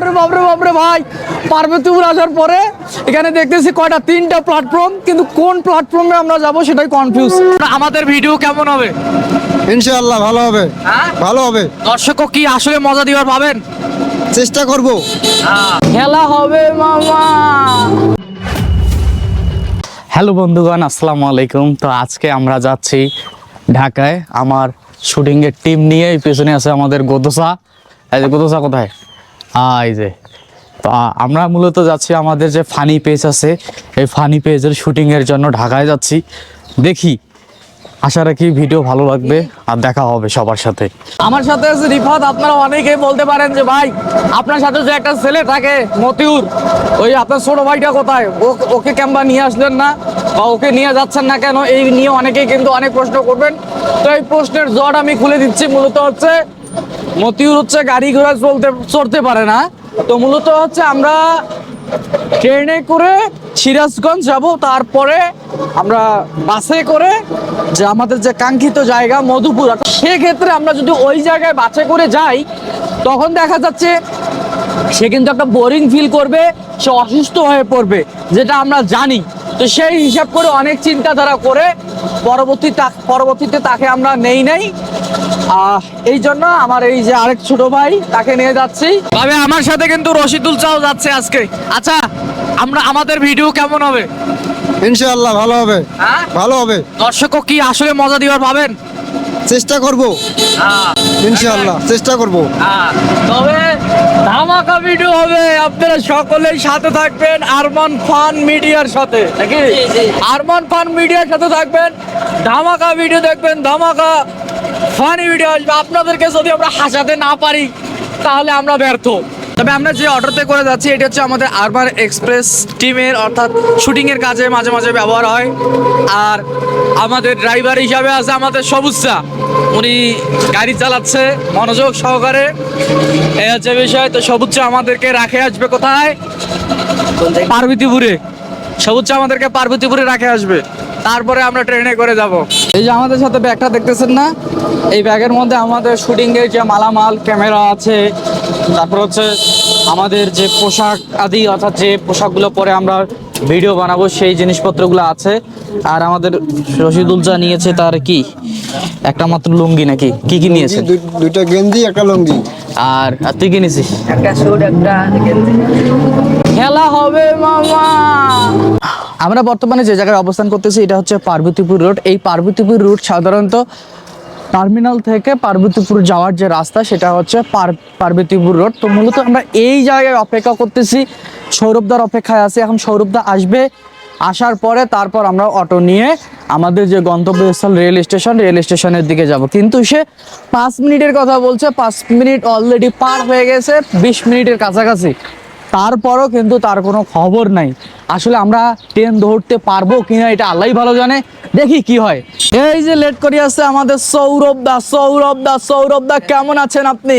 বাপরে বাপরে বাপরে ভাই, পার্বতীপুর আসার পরে এখানে দেখতেছি কয়টা, 3টা প্ল্যাটফর্ম, কিন্তু কোন প্ল্যাটফর্মে আমরা যাব সেটাই কনফিউজ। আমাদের ভিডিও কেমন হবে? ইনশাআল্লাহ ভালো হবে, ভালো হবে। দর্শকও কি আসলে মজা দিবার পাবেন? চেষ্টা করব। খেলা হবে মামা। হ্যালো বন্ধুগণ, আসসালামু আলাইকুম। তো আজকে আমরা যাচ্ছি ঢাকায় আমার শুটিং এর টিম নিয়ে। এই পেছনে আছে আমাদের গোদসা। এই যে গোদসা কোথায়? এই যে। তো আমরা মূলত যাচ্ছি আমাদের যে ফানি পেজ আছে, এই ফানি পেজের শুটিং এর জন্য ঢাকায় যাচ্ছি। দেখি, আশা রাখি ভিডিও ভালো লাগবে আর দেখা হবে সবার সাথে। আমার সাথে আছে রিফাত। আপনারা অনেকেই বলতে পারেন যে ভাই, আপনার সাথে যে একটা ছেলে থাকে মতিউর, ওই আপনার ছোট ভাইটা কোথায়? ওকে ক্যাম্বা নিয়ে আসলেন না বা ওকে নিয়ে যাচ্ছেন না কেন? এই নিয়ে অনেকেই কিন্তু অনেক প্রশ্ন করবেন। তো এই প্রশ্নের জট আমি খুলে দিচ্ছি। মূলত হচ্ছে মতিউর হচ্ছে গাড়ি ঘোড়া চড়তে পারে না। তো মূলত হচ্ছে আমরা ট্রেনে করে সিরাজগঞ্জ যাব, তারপরে আমরা বাসে করে যে আমাদের যে কাঙ্ক্ষিত জায়গা মধুপুর, সেক্ষেত্রে আমরা যদি ওই জায়গায় বাসে করে যাই, তখন দেখা যাচ্ছে সে কিন্তু একটা বোরিং ফিল করবে, সে অসুস্থ হয়ে পড়বে, যেটা আমরা জানি। তো সেই হিসাব করে অনেক চিন্তাধারা করে পরবর্তীতে তাকে আমরা নেই এই জন্য আমার এই যে আরেক ছোট ভাই, তাকে নিয়ে যাচ্ছি। তবে আমার সাথে কিন্তু রশিদুল চাও যাচ্ছে আজকে। আচ্ছা, আমাদের ভিডিও কেমন হবে? ইনশাআল্লাহ ভালো হবে, ভালো হবে। দর্শকও কি আসলে মজা দিবার পাবেন? চেষ্টা করব, ইনশাআল্লাহ চেষ্টা করব। তবে ধামাকা ভিডিও হবে। আপনারা সকলেই সাথে থাকবেন আরমান ফান মিডিয়ার সাথে, নাকি? আরমান ফান মিডিয়ার সাথে থাকবেন, ধামাকা ভিডিও দেখবেন, ধামাকা ফানি ভিডিও আসবে। আপনাদেরকে যদি আমরা হাসাতে না পারি, তাহলে আমরা ব্যর্থ। তবে আমরা যে অটোতে করে যাচ্ছি, এটা হচ্ছে আমাদের আরবান এক্সপ্রেস টিমের, অর্থাৎ শুটিংয়ের কাজে মাঝে মাঝে ব্যবহার হয়। আর আমাদের ড্রাইভার হিসাবে আছে আমাদের সবুজা। উনি গাড়ি চালাচ্ছে মনোযোগ সহকারে, এই হচ্ছে বিষয়। তো সবুজা আমাদেরকে রাখে আসবে কোথায়? পার্বতীপুরে। সবুজা আমাদেরকে পার্বতীপুরে রাখে আসবে, তারপরে আমরা ট্রেনে করে যাব। এই যে আমাদের সাথে ব্যাগটা দেখতেছেন না, এই ব্যাগের মধ্যে আমাদের শুটিংয়ের যে মালামাল, ক্যামেরা আছে, তারপর হচ্ছে আমাদের যে পোশাক আদি, অর্থাৎ যে পোশাকগুলো পরে আমরা ভিডিও বানাবো, সেই জিনিসপত্রগুলো আছে। আর আমাদের রশিদুল যা নিয়েছে তার কি একটা মাত্র লুঙ্গি, নাকি কি কি নিয়েছে? দুইটা গেঞ্জি, একটা লুঙ্গি। আর তুই কি নিয়েছিস? একটা স্যুট, একটা গেঞ্জি। খেলা হবে মামা। আমরা বর্তমানে যে জায়গায় অবস্থান করতেছি, এটা হচ্ছে পার্বতীপুর রোড। এই পার্বতীপুর রোড সাধারণত টার্মিনাল থেকে পার্বতীপুর যাওয়ার যে রাস্তা, সেটা হচ্ছে পার্বতীপুর রোড। তো মূলত আমরা এই জায়গায় অপেক্ষা করতেছি, সৌরভদার অপেক্ষায় আছি। এখন সৌরভদা আসবে, আসার পরে তারপর আমরা অটো নিয়ে আমাদের যে গন্তব্যস্থল রেল স্টেশনের দিকে যাব। কিন্তু সে 5 মিনিটের কথা বলছে, 5 মিনিট অলরেডি পার হয়ে গেছে, 20 মিনিটের কাছাকাছি। তারপরও কিন্তু তার কোনো খবর নাই। আসলে আমরা ট্রেন ধরতে পারবো কিনা এটা আল্লাহই ভালো জানে। দেখি কি হয়। এই যে লেট করে আসছে আমাদের সৌরভদা, কেমন আছেন আপনি?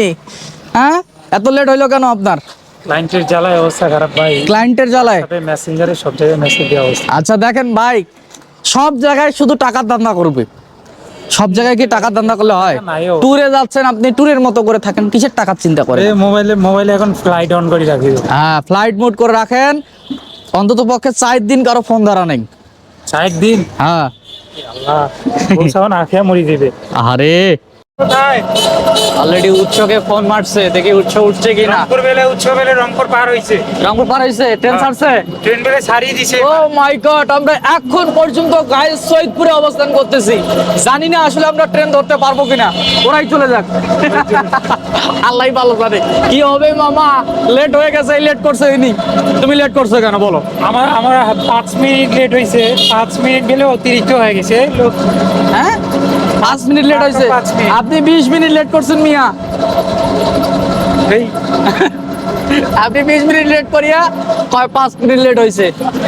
হ্যাঁ, এত লেট হইলো কেন আপনার? ক্লায়েন্টের জ্বালায় অবস্থা খারাপ ভাই। ক্লায়েন্টের জ্বালায়? মেসেঞ্জারে সব জায়গায় মেসেজ দেওয়া অবস্থা। আচ্ছা দেখেন ভাই, সব জায়গায় শুধু টাকার ধান্দা করবে। সব জায়গায় কি টাকার ধান্দা করলে হয়? ট্যুরে যাচ্ছেন আপনি, ট্যুরের মতো করে থাকেন, কিসের টাকার চিন্তা করেন? মোবাইলে এখন ফ্লাইট অন করে রাখি। হ্যাঁ, ফ্লাইট মোড করে রাখেন। অন্তত পক্ষে 4 দিন কারো ফোন ধরা নেই। 4 দিন? হ্যাঁ। আল্লাহ, বলছাও না খেয়ে মরি দিবে। আরে অলরেডি উৎসকে ফোন মারছে, দেখি উৎস উঠছে কিনা। উৎসব বেলে রংপুর পার হইছে। রংপুর পার হইছে, ট্রেন ছাড়ছে। ট্রেন বেলে ছাড়িয়ে দিছে। ও মাই গড, আমরা এখন পর্যন্ত গাইস সৈয়দপুরে অবস্থান করতেছি। জানি না আসলে আমরা ট্রেন ধরতে পারবো কিনা। ওরাই চলে যাক, আল্লাহই ভালো জানে কি হবে। মামা লেট হয়ে গেছে, লেট করছে ইনি। তুমি লেট করছো কেন বলো? আমার 5 মিনিট লেট হইছে। 5 মিনিট গেলে অতিরিক্ত হয়ে গেছে। হ্যাঁ, 5 মিনিট লেট হয়েছে। 5 মিনিট। আপনি 20 মিনিট লেট করছেন মিয়া। আপনি 20 মিনিট লেট করিয়া 5 মিনিট লেট হয়েছে।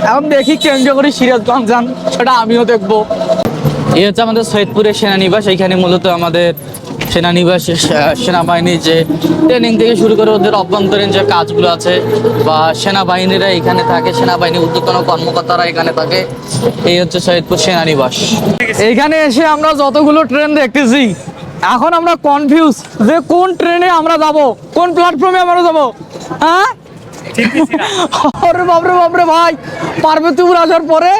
এখন দেখি কেন্দ্র করি সিরাজগঞ্জ যান, সেটা আমিও দেখবো। এই হচ্ছে আমাদের সৈয়দপুরের সেনানিবাস। এইখানে মূলত আমাদের সেনানিবাস, সেনাবাহিনীর যে ট্রেনিং থেকে শুরু করে ওদের অভ্যন্তরীণ যে কাজগুলো আছে, বা সেনাবাহিনীরা এখানে থাকে, সেনাবাহিনীর ঊর্ধ্বতন কর্মকর্তারা এখানে থাকে। এই হচ্ছে সৈয়দপুর সেনানিবাস। এইখানে এসে আমরা যতগুলো ট্রেন দেখতেছি, এখন আমরা কনফিউজ যে কোন ট্রেনে আমরা যাব, কোন প্ল্যাটফর্মে আমরা যাব। হ্যাঁ বাপরে বাপরে ভাই, পার্বতীপুর আসার পরে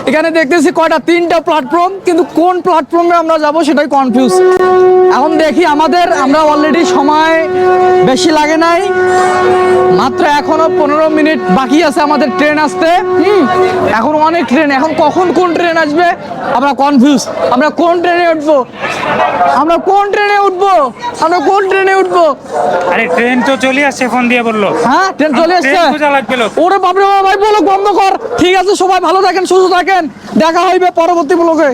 এখানে দেখতেছি কয়টা, 3টা প্ল্যাটফর্ম, কিন্তু কোন প্ল্যাটফর্মে আমরা যাব সেটাই কনফিউজ। এখন দেখি আমরা অলরেডি সময় বেশি লাগে নাই, মাত্র এখনো 15 মিনিট বাকি আছে আমাদের ট্রেন আসতে। এখন অনেক ট্রেন, এখন কখন কোন ট্রেন আসবে আমরা কনফিউজ। আমরা কোন ট্রেনে উঠবো, আমরা কোন ট্রেনে উঠবো, আমরা কোন ট্রেনে উঠবো? আরে ট্রেন তো চলে আসছে, ফোন দিয়ে বললো। হ্যাঁ ট্রেন চলে এসছে। ট্রেন খোঁজা লাগবে লোক। ওরে বাপরে বাবা ভাই, ব্লগ বন্ধ কর। ঠিক আছে, সবাই ভালো থাকেন, সুস্থ থাকেন, দেখা হইবে পরবর্তী ব্লগে।